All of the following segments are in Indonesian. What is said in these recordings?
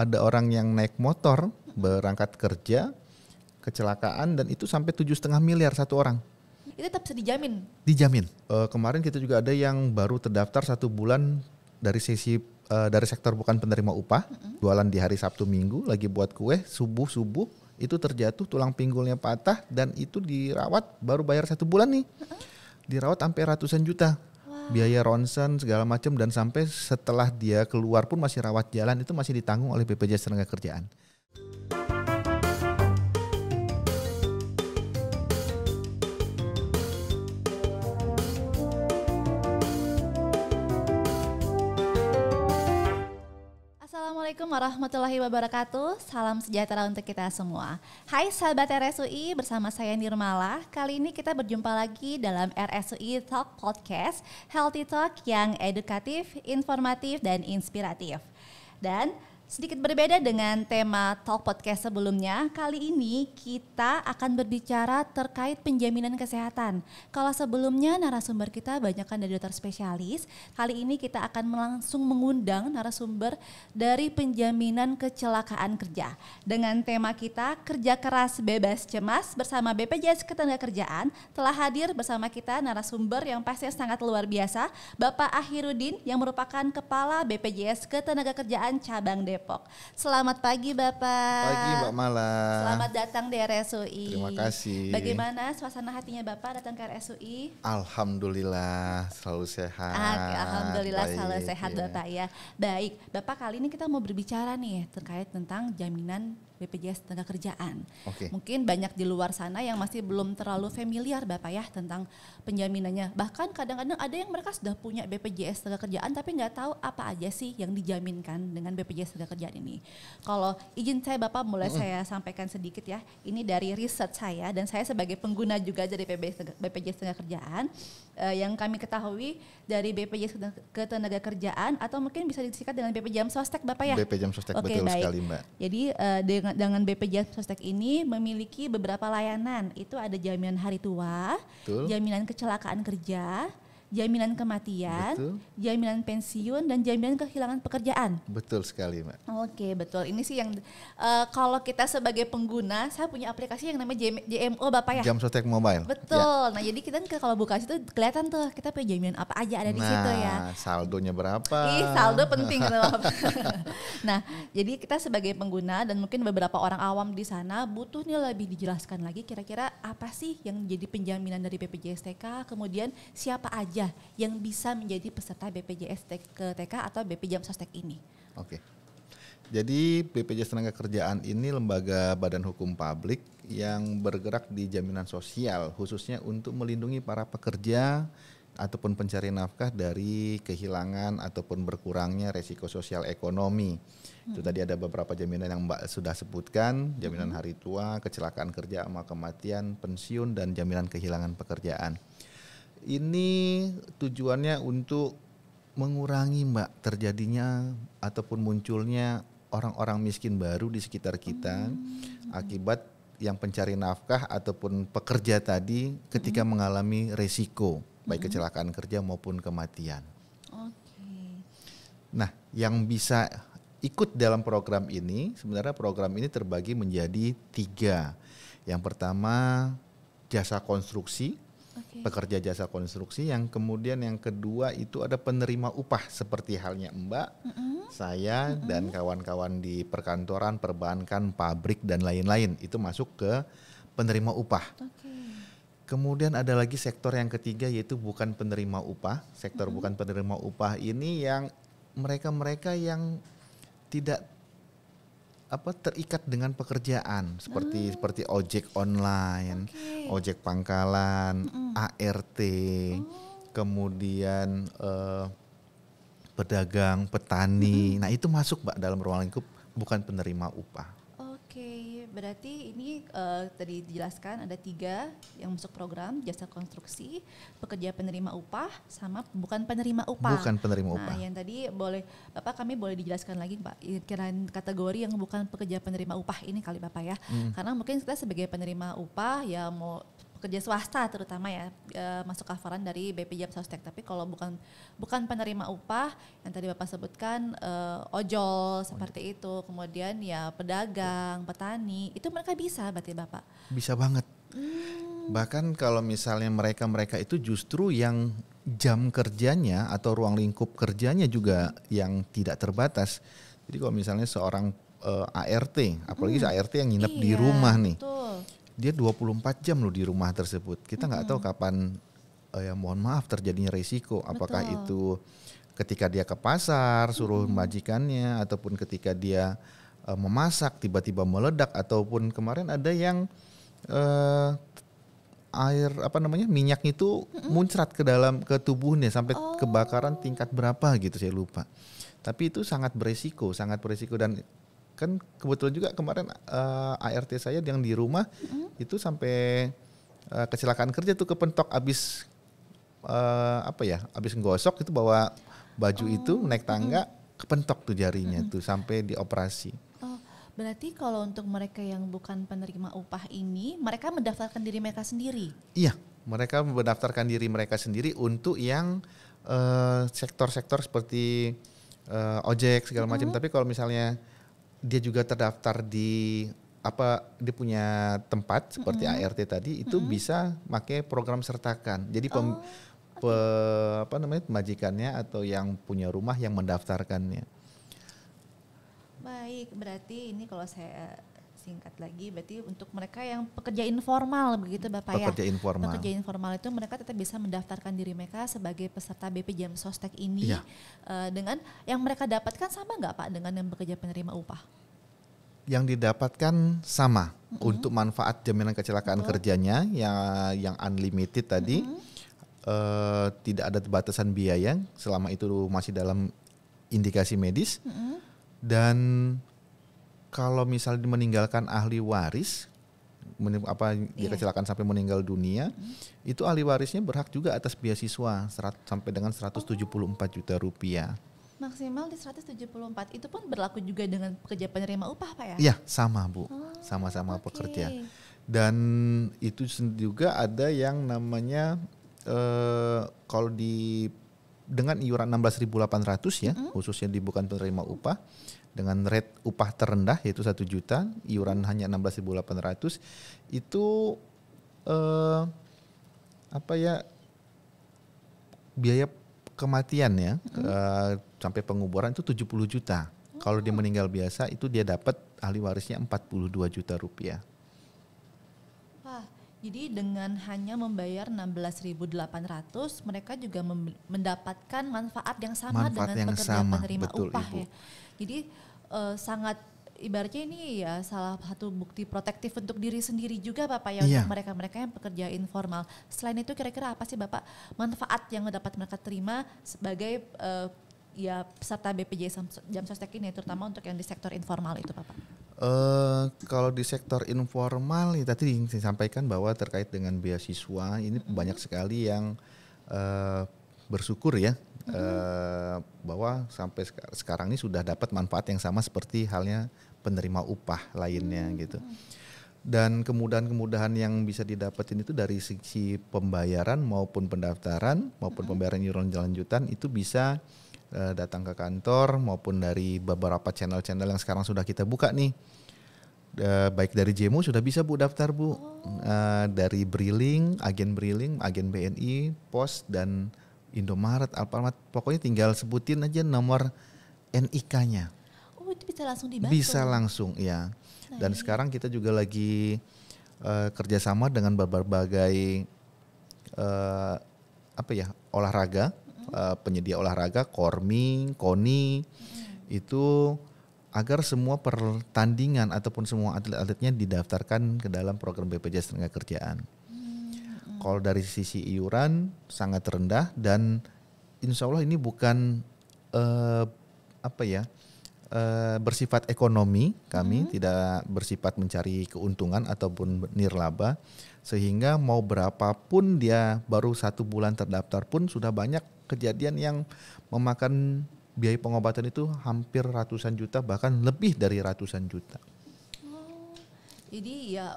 ada orang yang naik motor berangkat kerja, kecelakaan dan itu sampai 7,5 miliar satu orang. Itu tetap bisa dijamin? Dijamin. Kemarin kita juga ada yang baru terdaftar 1 bulan dari dari sektor bukan penerima upah, jualan di hari Sabtu Minggu, lagi buat kue, subuh itu terjatuh tulang pinggulnya patah dan itu dirawat baru bayar 1 bulan nih. Dirawat sampai ratusan juta. Biaya ronsen segala macam dan sampai setelah dia keluar pun masih rawat jalan itu masih ditanggung oleh BPJS Tenagakerjaan. Assalamualaikum warahmatullahi wabarakatuh. Salam sejahtera untuk kita semua. Hai sahabat RSUI, bersama saya Nirmala. Kali ini kita berjumpa lagi dalam RSUI Talk Podcast, Healthy Talk yang edukatif, informatif, dan inspiratif. Dan sedikit berbeda dengan tema Talk Podcast sebelumnya, kali ini kita akan berbicara terkait penjaminan kesehatan. Kalau sebelumnya narasumber kita banyakkan dari dokter spesialis, kali ini kita akan langsung mengundang narasumber dari penjaminan kecelakaan kerja. Dengan tema kita kerja keras bebas cemas bersama BPJS Ketenagakerjaan, telah hadir bersama kita narasumber yang pasti sangat luar biasa, Bapak Akhirudin yang merupakan Kepala BPJS Ketenagakerjaan Cabang Depok. Selamat pagi Bapak. Pagi Mbak Mala. Selamat datang di RSUI. Terima kasih. Bagaimana suasana hatinya Bapak datang ke RSUI? Alhamdulillah selalu sehat. Alhamdulillah baik, selalu sehat ya. Bapak ya. Baik, Bapak kali ini kita mau berbicara nih terkait tentang jaminan BPJS Tenagakerjaan. Oke. Mungkin banyak di luar sana yang masih belum terlalu familiar Bapak ya tentang penjaminannya. Bahkan kadang-kadang ada yang mereka sudah punya BPJS Tenagakerjaan tapi nggak tahu apa aja sih yang dijaminkan dengan BPJS Tenagakerjaan ini. Kalau izin saya Bapak mulai saya sampaikan sedikit ya. Ini dari riset saya dan saya sebagai pengguna juga dari BPJS Tenagakerjaan. Yang kami ketahui dari BPJS Ketenagakerjaan atau mungkin bisa disingkat dengan BPJS Sostek Bapak ya. BPJS Sostek betul baik. sekali Mbak. Jadi dengan BPJS Sostek ini memiliki beberapa layanan. Itu ada jaminan hari tua, Betul. jaminan kecelakaan kerja, jaminan kematian, Betul. jaminan pensiun dan jaminan kehilangan pekerjaan. Betul sekali Mbak. Oke betul, ini sih yang kalau kita sebagai pengguna, saya punya aplikasi yang namanya JMO Bapak ya. Jam Sostek Mobile. Betul, nah jadi kita kalau buka situ kelihatan tuh kita punya jaminan apa aja ada di situ ya. Nah saldonya berapa? Saldo penting gitu. Nah jadi kita sebagai pengguna dan mungkin beberapa orang awam di sana butuh nih lebih dijelaskan lagi kira-kira apa sih yang jadi penjaminan dari BPJS TK, kemudian siapa aja yang bisa menjadi peserta BPJS TK atau BPJS Sostek ini. Oke. Jadi BPJS Tenagakerjaan ini lembaga badan hukum publik yang bergerak di jaminan sosial khususnya untuk melindungi para pekerja ataupun pencari nafkah dari kehilangan ataupun berkurangnya resiko sosial ekonomi. Itu tadi ada beberapa jaminan yang Mbak sudah sebutkan, jaminan hari tua, kecelakaan kerja sama kematian, pensiun dan jaminan kehilangan pekerjaan. Ini tujuannya untuk mengurangi Mbak terjadinya ataupun munculnya orang-orang miskin baru di sekitar kita akibat yang pencari nafkah ataupun pekerja tadi ketika mengalami resiko baik kecelakaan kerja maupun kematian. Oke. Nah, yang bisa ikut dalam program ini sebenarnya program ini terbagi menjadi 3. Yang pertama jasa konstruksi. Pekerja jasa konstruksi, yang kemudian yang kedua itu ada penerima upah seperti halnya Mbak, saya dan kawan-kawan di perkantoran, perbankan, pabrik dan lain-lain itu masuk ke penerima upah. Kemudian ada lagi sektor yang ketiga yaitu bukan penerima upah. Sektor bukan penerima upah ini yang mereka-mereka yang tidak terikat dengan pekerjaan seperti ojek online, ojek pangkalan, ART, kemudian pedagang, petani. Nah itu masuk Mbak dalam ruang lingkup bukan penerima upah. Oke, berarti ini tadi dijelaskan ada 3 yang masuk program jasa konstruksi, pekerja penerima upah, sama bukan penerima upah. Bukan penerima upah. Nah yang tadi kami boleh dijelaskan lagi Pak, kirain kategori yang bukan pekerja penerima upah ini kali Bapak ya. Karena mungkin kita sebagai penerima upah ya mau pekerja swasta terutama ya masuk coveran dari BPJS Sostek. Tapi kalau bukan penerima upah yang tadi Bapak sebutkan ojol seperti itu, kemudian ya pedagang, petani, itu mereka bisa berarti Bapak? Bisa banget. Bahkan kalau misalnya mereka itu justru yang jam kerjanya atau ruang lingkup kerjanya juga yang tidak terbatas. Jadi kalau misalnya seorang ART, apalagi ART yang nginep di rumah nih, betul. Dia 24 jam loh di rumah tersebut. Kita nggak tahu kapan, ya mohon maaf terjadinya resiko. Apakah betul. Itu ketika dia ke pasar suruh majikannya, ataupun ketika dia memasak tiba-tiba meledak, ataupun kemarin ada yang air minyak itu muncrat ke tubuhnya sampai kebakaran tingkat berapa gitu, saya lupa. Tapi itu sangat beresiko dan kan kebetulan juga kemarin ART saya yang di rumah itu sampai kecelakaan kerja tuh, kepentok abis abis nggosok itu, bawa baju itu naik tangga kepentok tuh jarinya tuh sampai dioperasi. Berarti kalau untuk mereka yang bukan penerima upah ini, mereka mendaftarkan diri mereka sendiri? Iya, mereka mendaftarkan diri mereka sendiri untuk yang sektor-sektor seperti ojek segala macam. Tapi kalau misalnya dia juga terdaftar di dia punya tempat seperti ART tadi, itu bisa pakai program sertakan. Jadi majikannya atau yang punya rumah yang mendaftarkannya. Baik, berarti ini kalau saya singkat lagi, berarti untuk mereka yang pekerja informal begitu Bapak pekerja ya? Informal. Pekerja informal itu mereka tetap bisa mendaftarkan diri mereka sebagai peserta BPJS Sostek ini. Iya. Dengan yang mereka dapatkan sama nggak Pak dengan yang bekerja penerima upah? Yang didapatkan sama untuk manfaat jaminan kecelakaan kerjanya yang unlimited tadi, tidak ada batasan biaya selama itu masih dalam indikasi medis. Dan kalau misalnya meninggalkan ahli waris, dia kecelakaan sampai meninggal dunia, itu ahli warisnya berhak juga atas beasiswa sampai dengan 174 juta rupiah. Maksimal di 174, itu pun berlaku juga dengan pekerja penerima upah Pak ya? Iya, sama Bu, sama-sama pekerja. Dan itu juga ada yang namanya kalau dengan iuran 16.800 ya, khususnya di bukan penerima upah, dengan rate upah terendah yaitu 1 juta, iuran hanya 16.800, itu biaya kematian ya, sampai penguburan itu 70 juta. Kalau dia meninggal biasa itu dia dapat ahli warisnya 42 juta rupiah. Wah, jadi dengan hanya membayar 16.800 mereka juga mendapatkan manfaat yang sama dengan pekerja penerima upah Ibu. Ya. Jadi sangat ibaratnya ini ya salah satu bukti protektif untuk diri sendiri juga Bapak ya, untuk mereka-mereka yang pekerja informal. Selain itu kira-kira apa sih Bapak manfaat yang dapat mereka terima sebagai peserta BPJS Jam Sostek ini, terutama untuk yang di sektor informal itu Bapak? Kalau di sektor informal ya, tadi saya sampaikan bahwa terkait dengan beasiswa ini banyak sekali yang bersyukur ya, bahwa sampai sekarang ini sudah dapat manfaat yang sama seperti halnya penerima upah lainnya gitu. Dan kemudahan-kemudahan yang bisa didapatin itu dari sisi pembayaran maupun pendaftaran maupun pembayaran iuran lanjutan itu bisa datang ke kantor maupun dari beberapa channel-channel yang sekarang sudah kita buka nih. Baik dari JEMU sudah bisa Bu daftar Bu, dari Briling, agen BNI, Pos dan Indomaret, Alfamart, pokoknya tinggal sebutin aja nomor NIK-nya. Oh, itu bisa langsung dibantu? Bisa langsung ya. Dan sekarang kita juga lagi kerjasama dengan berbagai olahraga, penyedia olahraga, Kormi, KONI, itu agar semua pertandingan ataupun semua atlet-atletnya didaftarkan ke dalam program BPJS Tenagakerjaan. Kalau dari sisi iuran sangat rendah dan insya Allah ini bukan bersifat ekonomi, kami tidak bersifat mencari keuntungan ataupun nirlaba, sehingga mau berapapun dia baru 1 bulan terdaftar pun sudah banyak kejadian yang memakan biaya pengobatan itu hampir ratusan juta, bahkan lebih dari ratusan juta. Jadi ya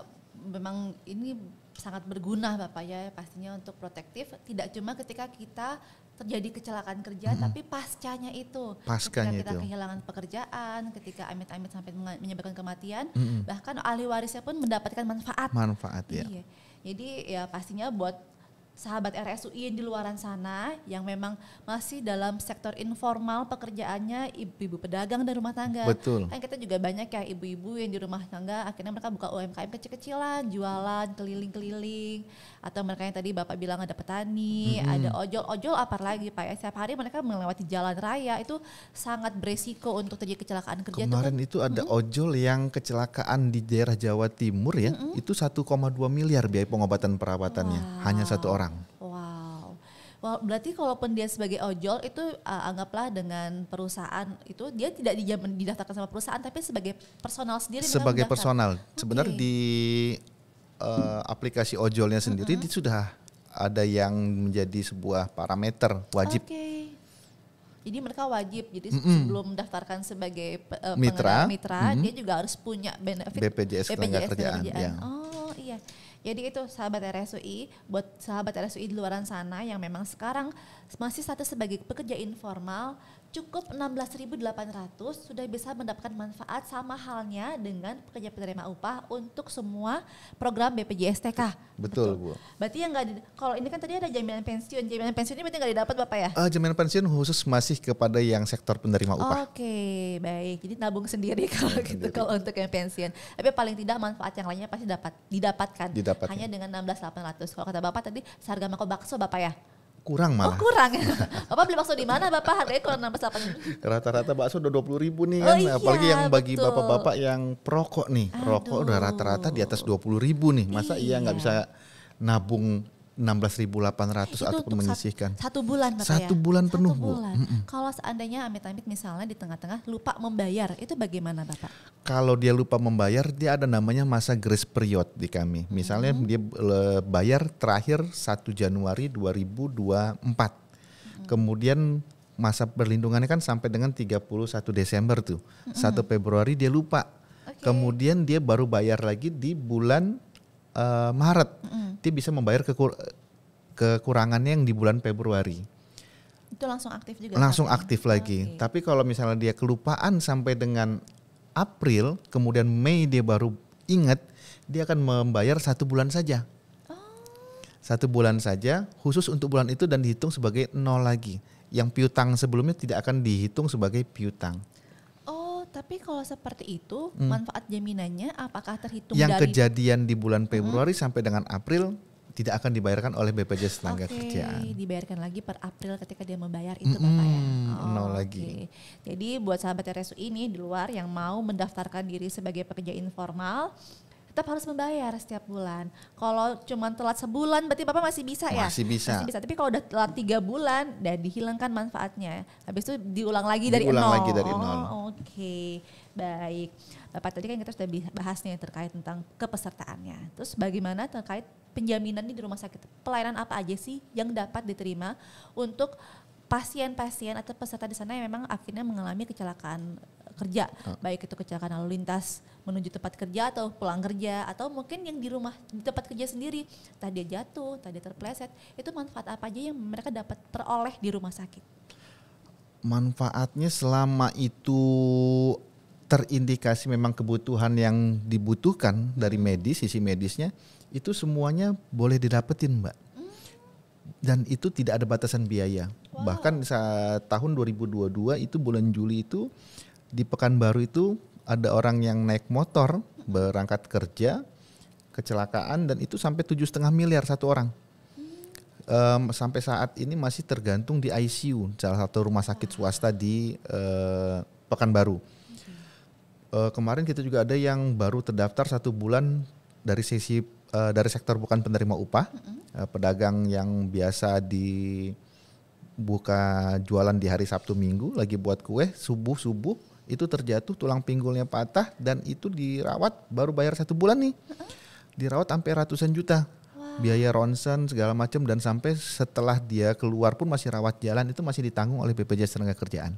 memang ini sangat berguna Bapak ya, pastinya untuk protektif tidak cuma ketika kita terjadi kecelakaan kerja, tapi pascanya itu, Paskanya ketika kita itu. kehilangan pekerjaan, ketika amit-amit sampai menyebabkan kematian, bahkan ahli warisnya pun mendapatkan manfaat. Manfaat ya. Iya. Jadi ya pastinya buat sahabat RSUI yang di luaran sana yang memang masih dalam sektor informal pekerjaannya, ibu-ibu pedagang dan rumah tangga. Betul. Kan kita juga banyak ya ibu-ibu yang di rumah tangga akhirnya mereka buka UMKM kecil-kecilan, jualan keliling-keliling, atau mereka yang tadi Bapak bilang ada petani, ada ojol apalagi Pak ya, setiap hari mereka melewati jalan raya, itu sangat beresiko untuk terjadi kecelakaan kerja. Kemarin itu ada ojol yang kecelakaan di daerah Jawa Timur ya, itu 1,2 miliar biaya pengobatan perawatannya, hanya satu orang. Wow. Wah, berarti kalaupun dia sebagai ojol itu anggaplah dengan perusahaan itu dia tidak didaftarkan sama perusahaan tapi sebagai personal sendiri. Sebagai personal. Okay. Sebenarnya di aplikasi ojolnya sendiri sudah ada yang menjadi sebuah parameter wajib. Oke. Jadi mereka wajib. Jadi sebelum mendaftarkan sebagai Mitra, pengendara mitra, dia juga harus punya benefit BPJS Ketenagakerjaan. Ya. Oh iya. Jadi itu sahabat RSUI, buat sahabat RSUI di luaran sana yang memang sekarang masih status sebagai pekerja informal, cukup 16.800 sudah bisa mendapatkan manfaat sama halnya dengan pekerja penerima upah untuk semua program BPJS TK. Betul Bu. Berarti yang kalau ini kan tadi ada jaminan pensiun ini berarti nggak didapat Bapak ya? Jaminan pensiun khusus masih kepada yang sektor penerima upah. Oke, baik. Jadi nabung sendiri kalau gitu kalau untuk yang pensiun. Tapi paling tidak manfaat yang lainnya pasti didapatkan. Hanya dengan 16.800. Kalau kata Bapak tadi seharga mangkok bakso Bapak ya? Kurang malah. Oh kurang ya. Bapak beli bakso di mana Bapak? Harganya kurang 16.800. Rata-rata bakso udah 20.000 nih kan. Iya, apalagi yang bagi betul. bapak-bapak yang perokok nih. Rokok udah rata-rata di atas 20.000 nih. Masa iya nggak bisa nabung 16.800 ataupun menyisihkan. Satu bulan Bapak Satu bulan penuh Bu. Kalau seandainya amit-amit misalnya di tengah-tengah lupa membayar, itu bagaimana Bapak? Kalau dia lupa membayar, dia ada namanya masa grace period di kami. Misalnya dia bayar terakhir 1 Januari 2024. Kemudian masa perlindungannya kan sampai dengan 31 Desember tuh. 1 Februari dia lupa. Kemudian dia baru bayar lagi di bulan Maret. Dia bisa membayar kekurangannya yang di bulan Februari. Itu langsung aktif juga? Langsung aktif lagi. Tapi kalau misalnya dia kelupaan sampai dengan April, kemudian Mei dia baru ingat, dia akan membayar 1 bulan saja. 1 bulan saja, khusus untuk bulan itu dan dihitung sebagai 0 lagi. Yang piutang sebelumnya tidak akan dihitung sebagai piutang. Tapi kalau seperti itu, manfaat jaminannya apakah terhitung yang dari kejadian di bulan Februari sampai dengan April tidak akan dibayarkan oleh BPJS Ketenagakerjaan. Dibayarkan lagi per April ketika dia membayar itu Bapak ya. 0 lagi. Jadi buat sahabat RSUI ini di luar yang mau mendaftarkan diri sebagai pekerja informal, tetap harus membayar setiap bulan. Kalau cuma telat sebulan berarti Bapak masih bisa ya? Masih bisa. Tapi kalau udah telat 3 bulan dan dihilangkan manfaatnya. Habis itu diulang lagi dari nol. Oke. Baik. Bapak tadi kan kita sudah bahas nih terkait tentang kepesertaannya. Terus bagaimana terkait penjaminan di rumah sakit? Pelayanan apa aja sih yang dapat diterima untuk pasien-pasien atau peserta di sana yang memang akhirnya mengalami kecelakaan kerja, baik itu kecelakaan lalu lintas menuju tempat kerja atau pulang kerja, atau mungkin yang di rumah di tempat kerja sendiri, entah dia jatuh, entah dia terpleset, itu manfaat apa aja yang mereka dapat peroleh di rumah sakit? Manfaatnya selama itu terindikasi memang kebutuhan yang dibutuhkan dari medis, sisi medisnya, itu semuanya boleh didapetin Mbak. Dan itu tidak ada batasan biaya. Bahkan saat tahun 2022 itu bulan Juli itu di Pekanbaru itu ada orang yang naik motor berangkat kerja kecelakaan dan itu sampai 7,5 miliar satu orang. Sampai saat ini masih tergantung di ICU salah satu rumah sakit swasta di Pekanbaru. Kemarin kita juga ada yang baru terdaftar 1 bulan dari dari sektor bukan penerima upah, pedagang yang biasa dibuka jualan di hari Sabtu Minggu lagi buat kue subuh itu terjatuh tulang pinggulnya patah dan itu dirawat baru bayar 1 bulan nih, dirawat sampai ratusan juta, biaya ronsen segala macam dan sampai setelah dia keluar pun masih rawat jalan itu masih ditanggung oleh BPJS Ketenagakerjaan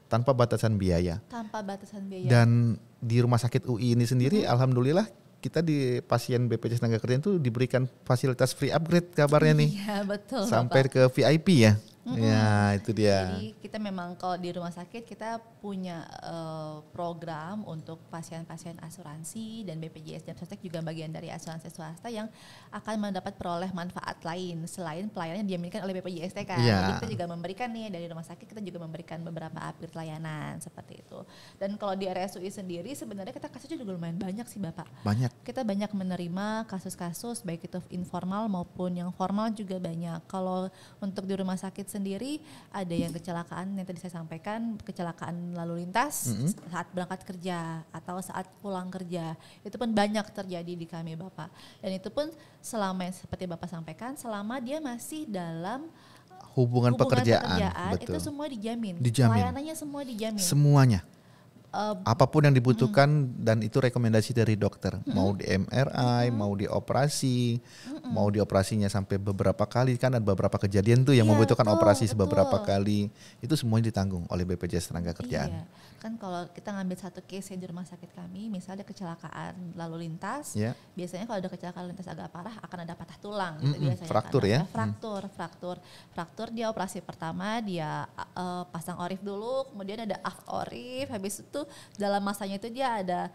tanpa batasan biaya. Tanpa batasan biaya. Dan di rumah sakit UI ini sendiri alhamdulillah kita di pasien BPJS Tenaga Kerjaan itu diberikan fasilitas free upgrade kabarnya nih. Iya betul. Sampai Bapak. ke VIP ya. Ya itu dia. Jadi kita memang kalau di rumah sakit kita punya program untuk pasien-pasien asuransi dan BPJS dan Sostek juga bagian dari asuransi swasta yang akan mendapat peroleh manfaat lain selain pelayanan yang dijaminkan oleh BPJS TK. Ya. Jadi kita juga memberikan nih dari rumah sakit kita juga memberikan beberapa upgrade layanan seperti itu. Dan kalau di RSUI sendiri sebenarnya kita kasusnya juga lumayan banyak sih Bapak. Banyak. Kita banyak menerima kasus-kasus baik itu informal maupun yang formal juga banyak. Kalau untuk di rumah sakit sendiri ada yang kecelakaan yang tadi saya sampaikan, kecelakaan lalu lintas saat berangkat kerja atau saat pulang kerja. Itu pun banyak terjadi di kami Bapak. Dan itu pun selama seperti Bapak sampaikan, selama dia masih dalam Hubungan pekerjaan itu betul. semua dijamin. Dijamin. Layanannya semua dijamin. Semuanya. Apapun yang dibutuhkan dan itu rekomendasi dari dokter. Mau di MRI, mau di operasi, mau di operasinya sampai beberapa kali, kan ada beberapa kejadian tuh yang Iya, membutuhkan betul, operasi betul. beberapa kali. Itu semuanya ditanggung oleh BPJS Tenaga Kerjaan. Iya, kan kalau kita ngambil satu case di rumah sakit kami, misalnya kecelakaan lalu lintas, Ya. biasanya kalau ada kecelakaan lalu lintas agak parah akan ada patah tulang gitu biasanya. Fraktur kan, ya? Fraktur dia operasi pertama dia pasang orif dulu, kemudian ada af orif, habis itu dalam masanya itu dia ada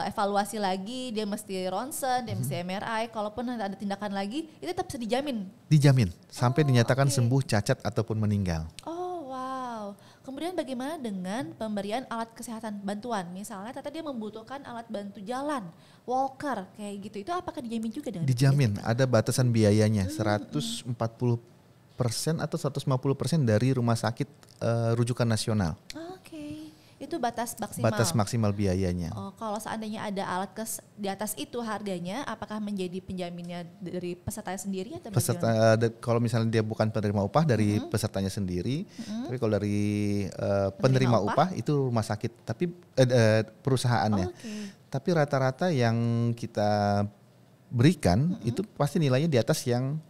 evaluasi lagi, dia mesti ronsen, dia mesti MRI, kalaupun ada tindakan lagi, itu tetap bisa dijamin. Dijamin sampai dinyatakan oke. sembuh, cacat ataupun meninggal. Oh wow. Kemudian bagaimana dengan pemberian alat kesehatan bantuan? Misalnya ternyata dia membutuhkan alat bantu jalan, walker kayak gitu. Itu apakah dijamin juga dengan Dijamin, ada batasan biayanya 140% atau 150% dari rumah sakit rujukan nasional. Oke. Itu batas maksimal. Batas maksimal biayanya. Oh, kalau seandainya ada alat di atas itu harganya, apakah menjadi penjaminnya dari peserta sendiri atau bagaimana? Kalau misalnya dia bukan penerima upah dari pesertanya sendiri, tapi kalau dari penerima upah itu rumah sakit, tapi perusahaannya. Oke. Tapi rata-rata yang kita berikan itu pasti nilainya di atas yang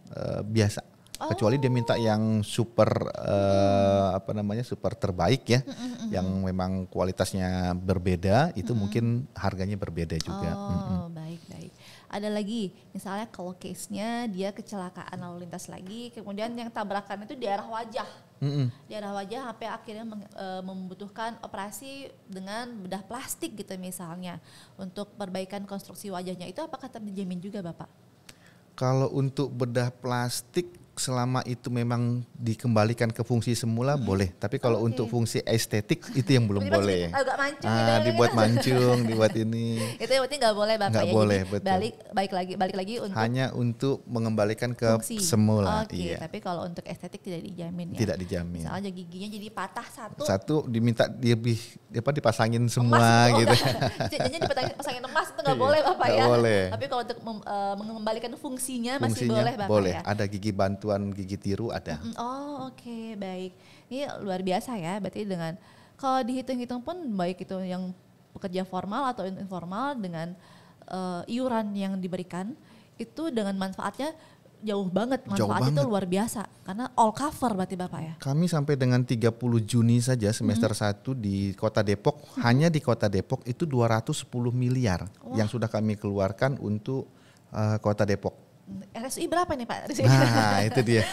biasa. Kecuali dia minta yang super super terbaik ya, yang memang kualitasnya berbeda, itu mungkin harganya berbeda juga. Oh, baik. Ada lagi, misalnya kalau case-nya dia kecelakaan lalu lintas lagi, kemudian yang tabrakan itu di arah wajah. Di arah wajah sampai akhirnya membutuhkan operasi dengan bedah plastik gitu misalnya, untuk perbaikan konstruksi wajahnya, itu apakah tetap dijamin juga Bapak? Kalau untuk bedah plastik selama itu memang dikembalikan ke fungsi semula boleh, tapi kalau untuk fungsi estetik itu yang belum boleh. Agak mancung Dibuat mancung, dibuat ini. Itu yang penting nggak boleh Bapak Nggak ya. boleh, Jadi betul. balik lagi untuk Hanya untuk mengembalikan ke fungsi. semula. Oke, Iya. tapi kalau untuk estetik tidak dijamin ya. Tidak dijamin. Misalnya giginya jadi patah satu. Satu diminta dipasangin semua gitu. Jadinya dipasangin emas itu nggak Iya, boleh Bapak nggak ya. boleh. Tapi kalau untuk mengembalikan fungsinya masih Fungsinya boleh Bapak boleh. ya. Ada gigi bantuan, gigi tiru ada. Oh oke, baik. Ini luar biasa ya, berarti dengan kalau dihitung-hitung pun baik itu yang pekerja formal atau informal dengan iuran yang diberikan itu dengan manfaatnya jauh banget, manfaatnya itu luar biasa karena all cover berarti Bapak ya. Kami sampai dengan 30 Juni saja semester 1 di Kota Depok, hanya di Kota Depok itu 210 miliar yang sudah kami keluarkan untuk Kota Depok. RSUI berapa nih Pak? Dari sini? Nah itu dia.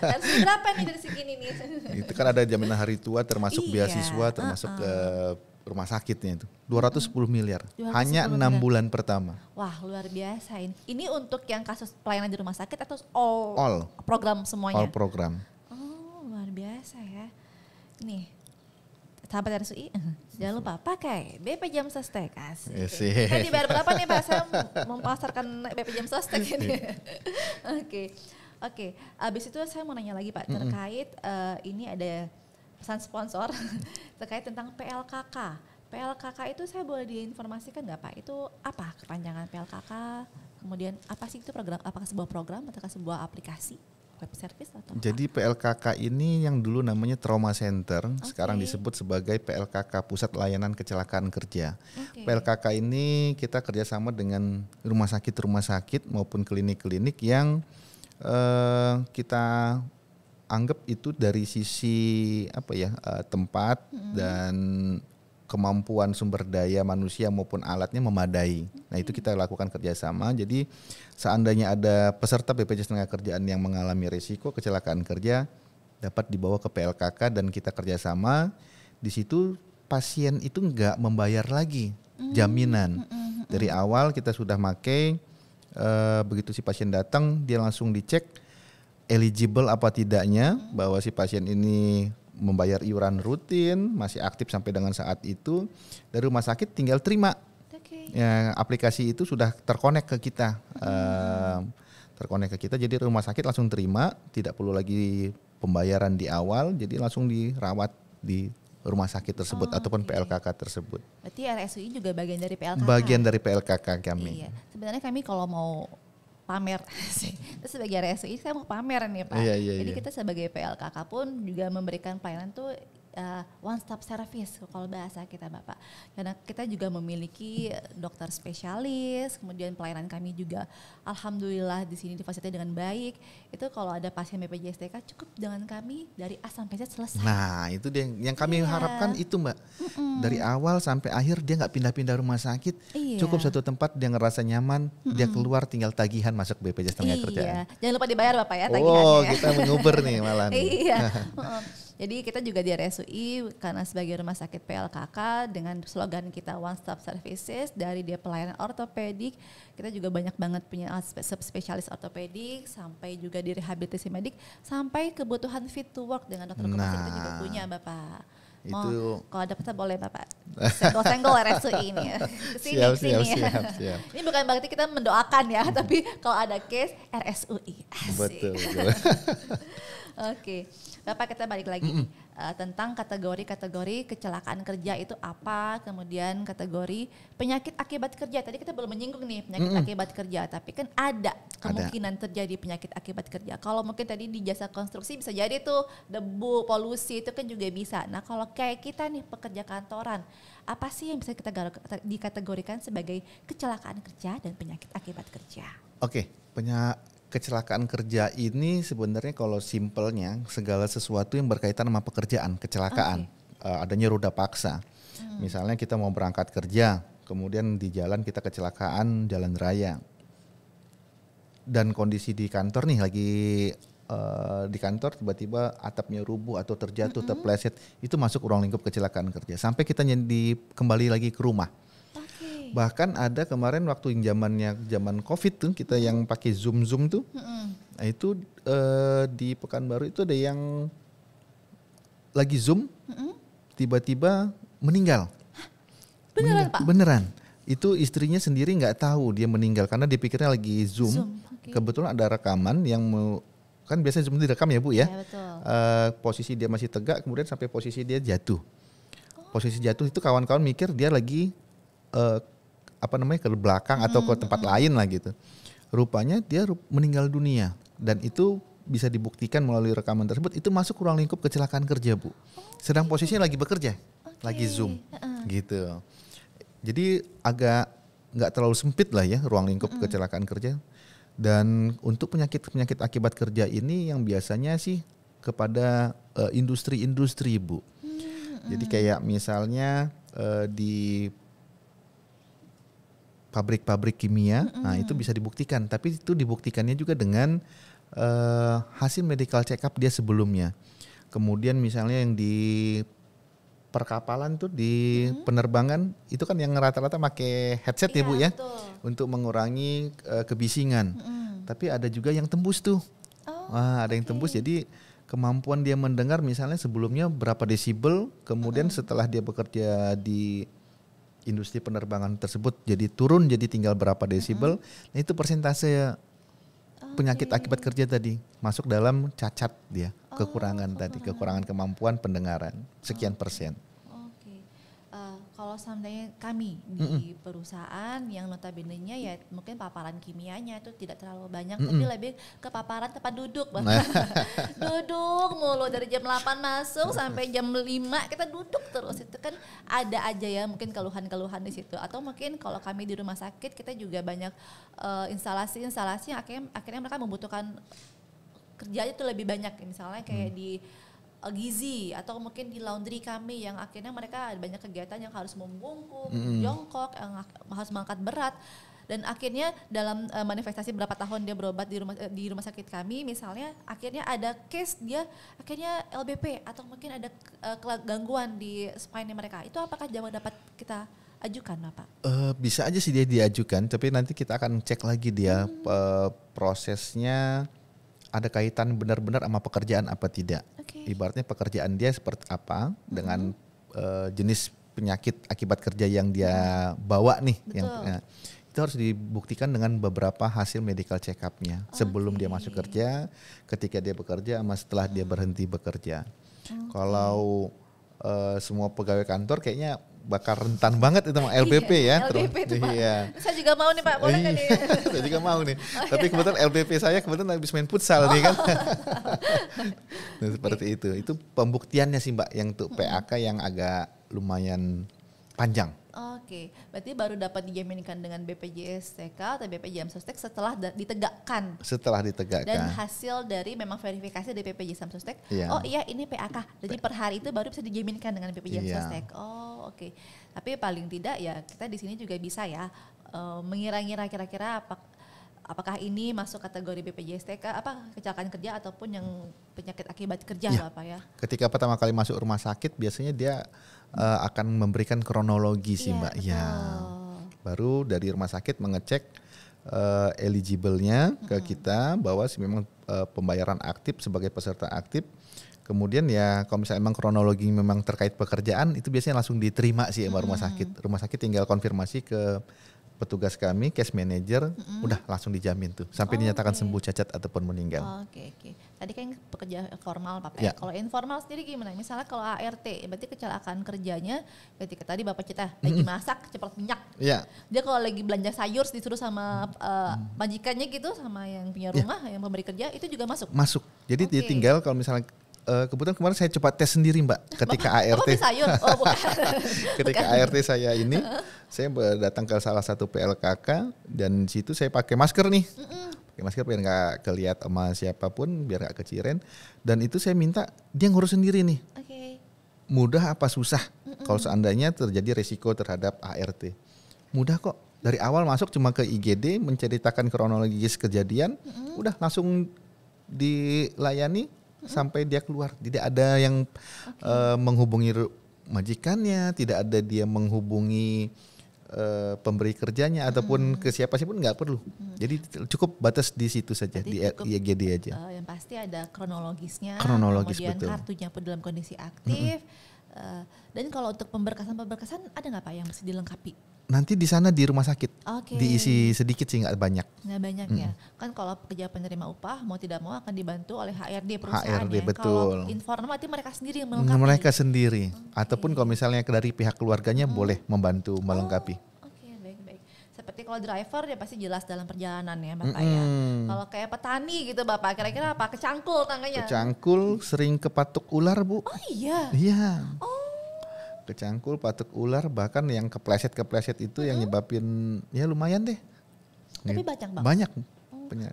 RSUI berapa nih dari segini nih? Itu kan ada jaminan hari tua termasuk Iya, beasiswa termasuk rumah sakitnya itu. 210 miliar. Hanya 6 miliar. bulan pertama. Wah luar biasa ini. Ini untuk yang kasus pelayanan di rumah sakit atau all program semuanya? All program. Oh luar biasa ya. Nih sahabat RSUI, jangan lupa pakai BP Jam Sostek. Asik. Kan dibayar berapa nih Pak? Saya mempasarkan BP Jam Sostek ini. Oke. Abis itu saya mau nanya lagi Pak terkait ini ada pesan sponsor terkait tentang PLKK. PLKK itu saya boleh diinformasikan nggak Pak? Itu apa kepanjangan PLKK? Kemudian apa sih itu program? Apakah sebuah program atau sebuah aplikasi? Web service atau Jadi PLKK ini yang dulu namanya Trauma Center, sekarang disebut sebagai PLKK Pusat Layanan Kecelakaan Kerja. PLKK ini kita kerjasama dengan rumah sakit maupun klinik-klinik yang kita anggap itu dari sisi tempat dan kemampuan sumber daya manusia maupun alatnya memadai. Nah itu kita lakukan kerjasama. Jadi seandainya ada peserta BPJS Tenagakerjaan yang mengalami risiko kecelakaan kerja dapat dibawa ke PLKK dan kita kerjasama. Di situ pasien itu nggak membayar lagi jaminan. Dari awal kita sudah pakai, begitu si pasien datang dia langsung dicek eligible apa tidaknya, bahwa si pasien ini membayar iuran rutin, masih aktif sampai dengan saat itu. Dari rumah sakit tinggal terima. Ya, aplikasi itu sudah terkonek ke kita. Terkonek ke kita, jadi rumah sakit langsung terima, tidak perlu lagi pembayaran di awal, jadi langsung dirawat di rumah sakit tersebut ataupun PLKK tersebut. Berarti RSUI juga bagian dari PLKK? Bagian dari PLKK kami. Iya. Sebenarnya kami kalau mau pamer, itu sebagai RSUI saya mau pamer nih Pak. Jadi kita sebagai PLKK pun juga memberikan pelayanan tuh one stop service kalau bahasa kita Bapak. Karena kita juga memiliki dokter spesialis, kemudian pelayanan kami juga alhamdulillah di sini difasilitasi dengan baik. Itu kalau ada pasien BPJS TK cukup dengan kami dari A sampai Z selesai. Nah itu dia yang kami harapkan itu Mbak. Dari awal sampai akhir dia nggak pindah-pindah rumah sakit. Cukup satu tempat dia ngerasa nyaman, dia keluar tinggal tagihan masuk BPJS Tenagakerjaan. Jangan lupa dibayar Bapak ya tagihannya. Oh kita menguber nih malah nih. Iya. Jadi kita juga di RSUI karena sebagai rumah sakit PLKK dengan slogan kita One Stop Services, dari dia pelayanan ortopedik, kita juga banyak banget punya spesialis ortopedik, sampai juga di rehabilitasi medik, sampai kebutuhan fit to work dengan dokter komersil kita juga punya Bapak. Itu kalau ada pesan boleh Bapak senggol-senggol RSUI ini ya. Siap. Ini bukan berarti kita mendoakan ya, tapi kalau ada case RSUI. Betul. Oke. Bapak kita balik lagi tentang kategori-kategori kecelakaan kerja itu apa, kemudian kategori penyakit akibat kerja. Tadi kita belum menyinggung nih penyakit akibat kerja, tapi kan ada kemungkinan terjadi penyakit akibat kerja. Kalau mungkin tadi di jasa konstruksi bisa jadi tuh debu, polusi itu kan juga bisa. Nah kalau kayak kita nih pekerja kantoran, apa sih yang bisa kita dikategorikan sebagai kecelakaan kerja dan penyakit akibat kerja? Oke, kecelakaan kerja ini sebenarnya kalau simpelnya segala sesuatu yang berkaitan sama pekerjaan, kecelakaan. Adanya roda paksa. Misalnya kita mau berangkat kerja, kemudian di jalan kita kecelakaan jalan raya. Dan kondisi di kantor nih lagi di kantor tiba-tiba atapnya rubuh atau terjatuh, terpleset, itu masuk ruang lingkup kecelakaan kerja. Sampai kita kembali lagi ke rumah. Bahkan ada kemarin waktu yang zaman COVID tuh kita yang pakai Zoom tuh, nah itu di Pekanbaru itu ada yang lagi Zoom, tiba-tiba meninggal. Beneran Pak? Beneran. Itu istrinya sendiri nggak tahu dia meninggal karena dipikirnya lagi Zoom. Kebetulan ada rekaman yang kan biasanya Zoom direkam ya Bu ya. Iya betul. Posisi dia masih tegak, kemudian sampai posisi dia jatuh. Posisi jatuh itu kawan-kawan mikir dia lagi ke belakang atau ke tempat lain lah gitu. Rupanya dia meninggal dunia dan itu bisa dibuktikan melalui rekaman tersebut itu masuk ruang lingkup kecelakaan kerja Bu. Sedang posisinya lagi bekerja, lagi Zoom gitu. Jadi agak nggak terlalu sempit lah ya ruang lingkup kecelakaan kerja. Dan untuk penyakit akibat kerja ini yang biasanya sih kepada industri-industri Bu. Jadi kayak misalnya di pabrik-pabrik kimia, nah itu bisa dibuktikan. Tapi itu dibuktikannya juga dengan hasil medical check up dia sebelumnya. Kemudian misalnya yang di perkapalan tuh di penerbangan itu kan yang rata-rata pakai headset ya Bu ya, untuk mengurangi kebisingan. Tapi ada juga yang tembus tuh. Ada yang tembus, jadi kemampuan dia mendengar misalnya sebelumnya berapa desibel, kemudian setelah dia bekerja di industri penerbangan tersebut jadi turun jadi tinggal berapa desibel. Nah itu persentase penyakit akibat kerja tadi masuk dalam cacat dia, kekurangan kekurangan kemampuan pendengaran sekian persen. Kalau seandainya kami di perusahaan yang notabene-nya ya mungkin paparan kimianya itu tidak terlalu banyak, tapi lebih ke paparan tempat duduk Bapak. Duduk mulu dari jam 8 masuk sampai jam 5 kita duduk terus. Itu kan ada aja ya mungkin keluhan-keluhan di situ. Atau mungkin kalau kami di rumah sakit kita juga banyak instalasi-instalasi yang akhirnya mereka membutuhkan kerjanya itu lebih banyak. Misalnya kayak di gizi atau mungkin di laundry kami yang akhirnya mereka ada banyak kegiatan yang harus membungkuk, jongkok, yang harus mengangkat berat. Dan akhirnya dalam manifestasi berapa tahun dia berobat di rumah sakit kami, misalnya akhirnya ada case dia akhirnya LBP atau mungkin ada gangguan di spine mereka. Itu apakah dapat kita ajukan, Bapak? Bisa aja sih dia diajukan, tapi nanti kita akan cek lagi dia prosesnya ada kaitan benar-benar sama pekerjaan apa tidak. Okay. Ibaratnya pekerjaan dia seperti apa dengan jenis penyakit akibat kerja yang dia bawa nih. Yang, itu harus dibuktikan dengan beberapa hasil medical check up-nya sebelum dia masuk kerja, ketika dia bekerja, sama setelah dia berhenti bekerja. Kalau semua pegawai kantor kayaknya bakal rentan banget itu sama LBP ya. LBP itu Pak. Iya. Saya juga mau nih Pak, boleh kan nih? Saya juga mau nih. Tapi kebetulan LBP saya kebetulan habis main futsal nih kan. Nah, seperti itu. Itu pembuktiannya sih Mbak yang untuk PAK yang agak lumayan panjang. Oke, berarti baru dapat dijaminkan dengan BPJS TK atau BPJS Sostek setelah ditegakkan. Setelah ditegakkan. Dan hasil dari memang verifikasi dari BPJS Sostek. Iya. Oh iya ini PAK. Jadi per hari itu baru bisa dijaminkan dengan BPJS Sostek. Oh oke. Tapi paling tidak ya kita di sini juga bisa ya mengira-ngira kira-kira apakah ini masuk kategori BPJS TK kecelakaan kerja ataupun yang penyakit akibat kerja Bapak ya. Ketika pertama kali masuk rumah sakit biasanya dia akan memberikan kronologi sih Mbak. Betul. Ya. Baru dari rumah sakit mengecek eligible-nya ke kita bahwa memang pembayaran aktif sebagai peserta aktif. Kemudian ya kalau misalnya memang kronologi memang terkait pekerjaan itu biasanya langsung diterima sih sama rumah sakit. Rumah sakit tinggal konfirmasi ke petugas kami, case manager, udah langsung dijamin tuh sampai dinyatakan sembuh cacat ataupun meninggal. Oke. Tadi kan pekerja formal Bapak Ya. Kalau informal sendiri gimana? Misalnya kalau ART, berarti kecelakaan kerjanya ketika tadi Bapak cerita lagi masak cepat minyak. Iya. Dia kalau lagi belanja sayur disuruh sama majikannya gitu, sama yang punya rumah, yang pemberi kerja, itu juga masuk? Masuk. Jadi dia tinggal kalau misalnya kebetulan kemarin saya coba tes sendiri Mbak ketika ART. Bapak beli sayur? Oh bukan. Ketika ART saya ini, saya datang ke salah satu PLKK dan situ saya pakai masker nih. Pakai masker biar nggak kelihat sama siapapun, biar nggak keciren. Dan itu saya minta dia ngurus sendiri nih. Oke. Mudah apa susah? Kalau seandainya terjadi resiko terhadap ART. Mudah kok. Dari awal masuk cuma ke IGD, menceritakan kronologis kejadian, udah langsung dilayani sampai dia keluar. Tidak ada yang menghubungi majikannya, tidak ada dia menghubungi pemberi kerjanya ataupun ke siapa pun nggak perlu. Jadi cukup batas di situ saja. Jadi di IGD aja. Yang pasti ada kronologisnya, Kronologis, kemudian betul. kartunya pun dalam kondisi aktif. Dan kalau untuk pemberkasan ada nggak Pak yang mesti dilengkapi? Nanti di sana di rumah sakit Oke. diisi sedikit sih, nggak banyak. Nggak banyak ya. Kan kalau pekerja penerima upah mau tidak mau akan dibantu oleh HRD perusahaan HRD, ya. betul. Kalau informal berarti mereka sendiri yang melengkapi. Mereka sendiri. Ataupun kalau misalnya dari pihak keluarganya boleh membantu melengkapi. Oke, baik. Seperti kalau driver dia pasti jelas dalam perjalanan ya Bapak ya. Kalau kayak petani gitu Bapak, kira-kira apa? Kecangkul tangannya. Kecangkul, sering kepatuk ular Bu. Oh iya. Iya. Kecangkul, patuk ular, bahkan yang kepleset itu yang nyebabin ya lumayan deh. Tapi banyak Bang? Banyak.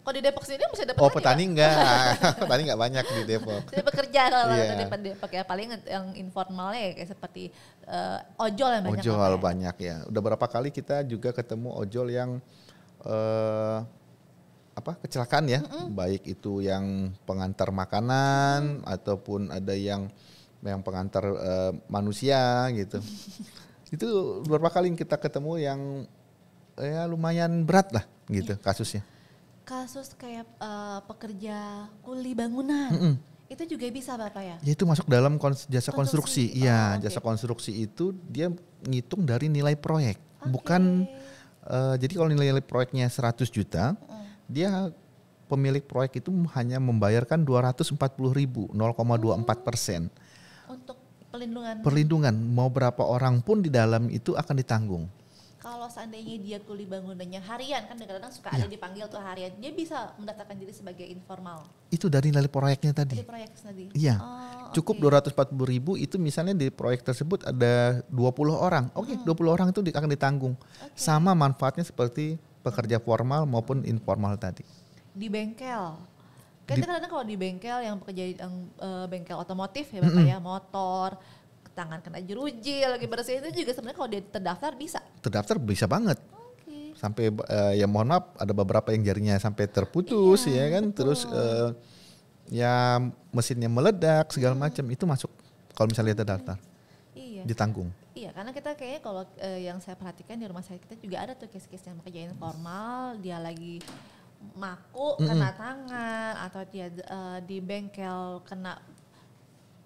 Kalau di Depok sendiri masih ada petani? Oh petani enggak, petani enggak banyak di Depok. Saya bekerja kalau Iya. di Depok ya, paling yang informalnya ya kayak seperti ojol yang banyak. Ojol Bapak ya. banyak ya. Udah berapa kali kita juga ketemu ojol yang kecelakaan ya, baik itu yang pengantar makanan ataupun ada yang pengantar manusia gitu. Itu beberapa kali kita ketemu yang ya lumayan berat lah gitu kasusnya. Kasus kayak pekerja kuli bangunan. Itu juga bisa Bapak ya? Ya itu masuk dalam jasa konstruksi. Iya, oke. jasa konstruksi itu dia ngitung dari nilai proyek. Bukan jadi kalau nilai proyeknya 100 juta, dia pemilik proyek itu hanya membayarkan 240.000, 0,24%. Untuk pelindungan. Perlindungan mau berapa orang pun di dalam itu akan ditanggung. Kalau seandainya dia kuli bangunannya harian, kan kadang-kadang suka ada dipanggil tuh harian, dia bisa mendaftarkan diri sebagai informal. Itu dari nilai proyeknya tadi. Dari proyek tadi. Iya. Oh, Cukup oke. 240.000 itu misalnya di proyek tersebut ada 20 orang. Oke, 20 orang itu akan ditanggung. Sama manfaatnya seperti pekerja formal maupun informal tadi. Di bengkel. Kan kadang-kadang kalau di bengkel yang pekerja yang bengkel otomotif ya Bapak ya, motor, tangan kena jeruji lagi bersih itu juga sebenarnya kalau dia terdaftar bisa. Terdaftar bisa banget. Oke. Sampai ya mohon maaf ada beberapa yang jarinya sampai terputus ya kan. Betul. Terus ya mesinnya meledak segala macam itu masuk kalau misalnya terdaftar. Iya. Ditanggung. Iya, karena kita kayaknya kalau yang saya perhatikan di rumah sakit kita juga ada tuh case-case yang pekerja informal, dia lagi maku kena tangan atau dia di bengkel kena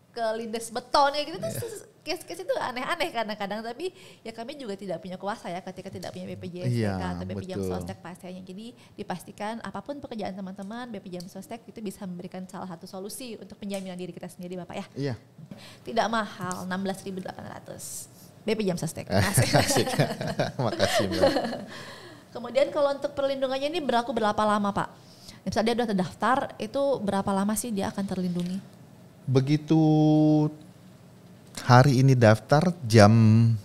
kelindes beton ya gitu. Case-case itu aneh-aneh kadang-kadang, tapi ya kami juga tidak punya kuasa ya ketika tidak punya BPJS atau BPJS Sostek pastinya. Jadi dipastikan apapun pekerjaan teman-teman, BPJS Sostek itu bisa memberikan salah satu solusi untuk penjaminan diri kita sendiri Bapak ya. Iya. Tidak mahal, 16.800 BPJS Sostek. Asik. Makasih Mbak. Kemudian kalau untuk perlindungannya ini berlaku berapa lama Pak? Misalnya dia sudah terdaftar, itu berapa lama sih dia akan terlindungi? Begitu hari ini daftar jam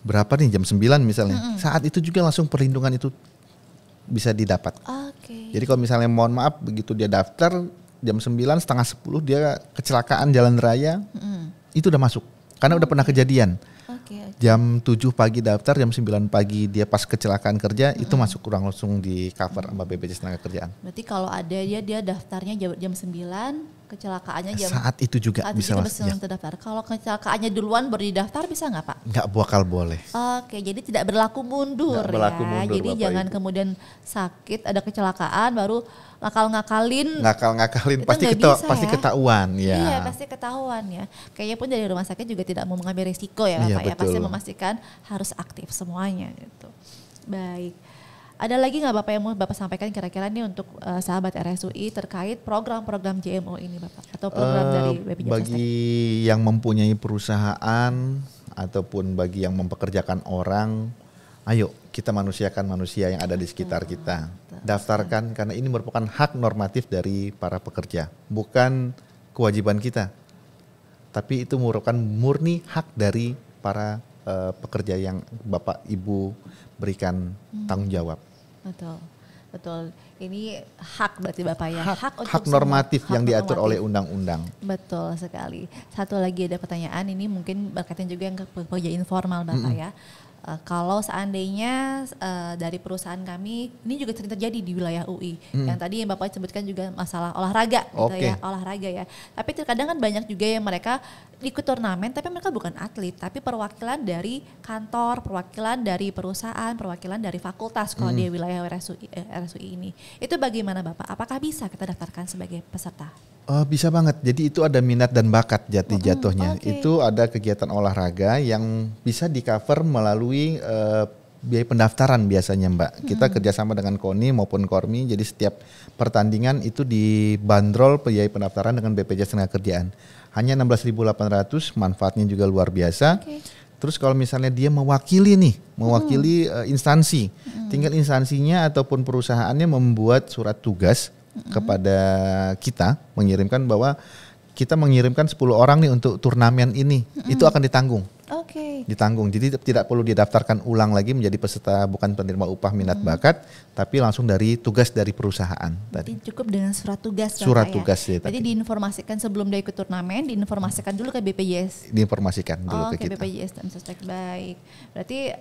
berapa nih, jam 9 misalnya. Saat itu juga langsung perlindungan itu bisa didapat. Oke. Jadi kalau misalnya mohon maaf begitu dia daftar jam 9, setengah 10 dia kecelakaan jalan raya, itu udah masuk. Karena udah pernah kejadian. Jam 7 pagi daftar, jam 9 pagi dia pas kecelakaan kerja, itu masuk kurang langsung di cover sama BPJS Tenagakerjaan. Berarti kalau ada dia daftarnya jam 9, kecelakaannya jam saat itu juga bisa langsung terdaftar. Kalau kecelakaannya duluan baru didaftar bisa nggak Pak? Nggak bakal boleh. Oke, jadi tidak berlaku mundur mundur, Jadi Bapak jangan Ibu. kemudian sakit ada kecelakaan baru ngakal-ngakalin pasti ketahuan ya. Iya, pasti ketahuan ya. Kayaknya pun dari rumah sakit juga tidak mau mengambil risiko ya Bapak ya. Pasti memastikan harus aktif semuanya gitu. Baik. Ada lagi nggak Bapak yang mau Bapak sampaikan kira-kira nih untuk sahabat RSUI terkait program-program JMO ini Bapak? Atau program dari BPJS Sostek? Bagi yang mempunyai perusahaan ataupun bagi yang mempekerjakan orang, ayo kita manusiakan manusia yang ada di sekitar kita. Daftarkan karena ini merupakan hak normatif dari para pekerja. Bukan kewajiban kita. Tapi itu merupakan murni hak dari para pekerja yang Bapak Ibu berikan tanggung jawab. Betul. Ini hak berarti Bapak ya. Hak normatif yang diatur oleh undang-undang. Betul sekali. Satu lagi ada pertanyaan, ini mungkin berkaitan juga yang ke pekerja informal Bapak ya. Kalau seandainya dari perusahaan kami, ini juga sering terjadi di wilayah UI. Yang tadi yang Bapak sebutkan juga masalah olahraga gitu ya, olahraga ya. Tapi terkadang kan banyak juga yang mereka ikut turnamen tapi mereka bukan atlet, tapi perwakilan dari kantor, perwakilan dari perusahaan, perwakilan dari fakultas kalau di wilayah RSUI ini. Itu bagaimana Bapak? Apakah bisa kita daftarkan sebagai peserta? Bisa banget. Jadi itu ada minat dan bakat jatuhnya. Itu ada kegiatan olahraga yang bisa di cover melalui biaya pendaftaran biasanya Mbak. Kita kerjasama dengan KONI maupun KORMI. Jadi setiap pertandingan itu dibanderol biaya pendaftaran dengan BPJS Tenagakerjaan. Hanya 16.800, manfaatnya juga luar biasa. Terus kalau misalnya dia mewakili instansi, tinggal instansinya ataupun perusahaannya membuat surat tugas kepada kita, mengirimkan bahwa kita mengirimkan 10 orang nih untuk turnamen ini, itu akan ditanggung. Ditanggung, jadi tidak perlu didaftarkan ulang lagi menjadi peserta bukan penerima upah minat bakat, tapi langsung dari tugas dari perusahaan. Jadi cukup dengan surat tugas. Surat tugas ya. Jadi diinformasikan sebelum dia ikut turnamen, diinformasikan dulu ke BPJS. Diinformasikan dulu ke kita. BPJS dan Sostek, baik. Berarti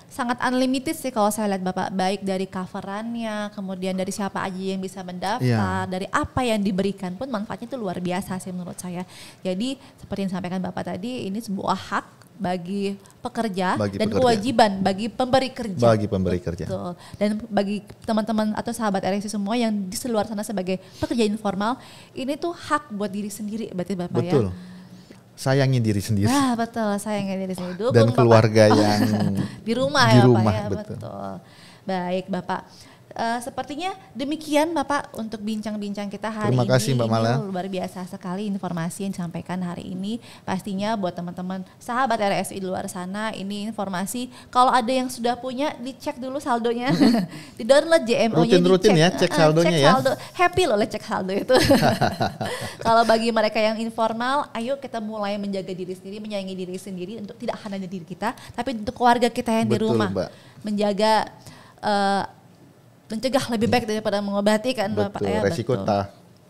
sangat unlimited sih kalau saya lihat Bapak, baik dari coverannya, kemudian dari siapa aja yang bisa mendaftar, dari apa yang diberikan pun manfaatnya itu luar biasa sih menurut saya. Jadi seperti yang disampaikan Bapak tadi, ini sebuah hak bagi pekerja dan kewajiban bagi pemberi kerja. Bagi pemberi kerja. Betul. Dan bagi teman-teman atau sahabat RSI semua yang di luar sana sebagai pekerja informal, ini tuh hak buat diri sendiri berarti Bapak ya. Betul. Sayangi diri sendiri. Nah, betul, sayangi diri sendiri. Dukung dan keluarga Bapak. yang di rumah di ya rumah, Pak ya. Betul. Baik Bapak. Sepertinya demikian Bapak untuk bincang-bincang kita hari ini. Terima kasih Mbak Mala. Ini luar biasa sekali informasi yang disampaikan hari ini. Pastinya buat teman-teman sahabat RSI di luar sana, ini informasi kalau ada yang sudah punya dicek dulu saldonya. Di download JMO-nya, rutin ya cek saldonya cek saldo. Happy loh cek saldo itu. Kalau bagi mereka yang informal, ayo kita mulai menjaga diri sendiri, menyayangi diri sendiri untuk tidak hanya diri kita, tapi untuk keluarga kita yang di rumah. Mbak. Mencegah lebih baik daripada mengobati kan Bapak ya. Resiko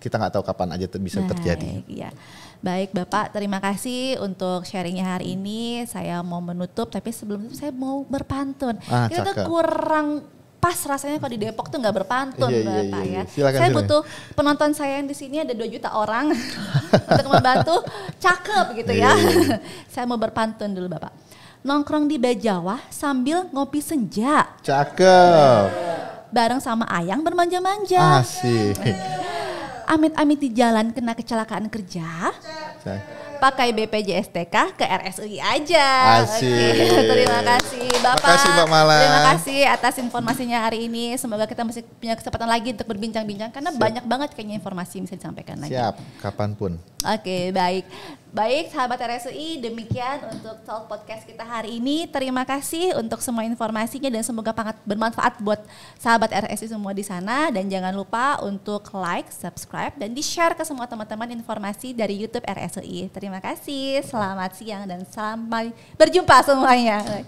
kita nggak tahu kapan aja bisa terjadi. Iya. Baik Bapak, terima kasih untuk sharingnya hari ini. Saya mau menutup, tapi sebelum itu saya mau berpantun. Kita tuh kurang pas rasanya kalau di Depok tuh nggak berpantun, Bapak ya. Saya butuh penonton saya yang di sini ada 2 juta orang untuk membantu cakep gitu ya. Saya mau berpantun dulu Bapak. Nongkrong di Bajawah sambil ngopi senja. Cakep. Bareng sama Ayang bermanja-manja. Asik. Amit-amit di jalan kena kecelakaan kerja. Pakai BPJS TK ke RSUI aja. Asik. Terima kasih Bapak. Terima kasih Mbak Mala. Terima kasih atas informasinya hari ini. Semoga kita masih punya kesempatan lagi untuk berbincang-bincang karena banyak banget kayaknya informasi yang bisa disampaikan lagi. Siap, kapanpun. Oke, baik. Baik sahabat RSUI, demikian untuk Talk Podcast kita hari ini. Terima kasih untuk semua informasinya dan semoga sangat bermanfaat buat sahabat RSUI semua di sana. Dan jangan lupa untuk like, subscribe, dan di-share ke semua teman-teman informasi dari YouTube RSUI. Terima kasih, selamat siang dan sampai berjumpa semuanya.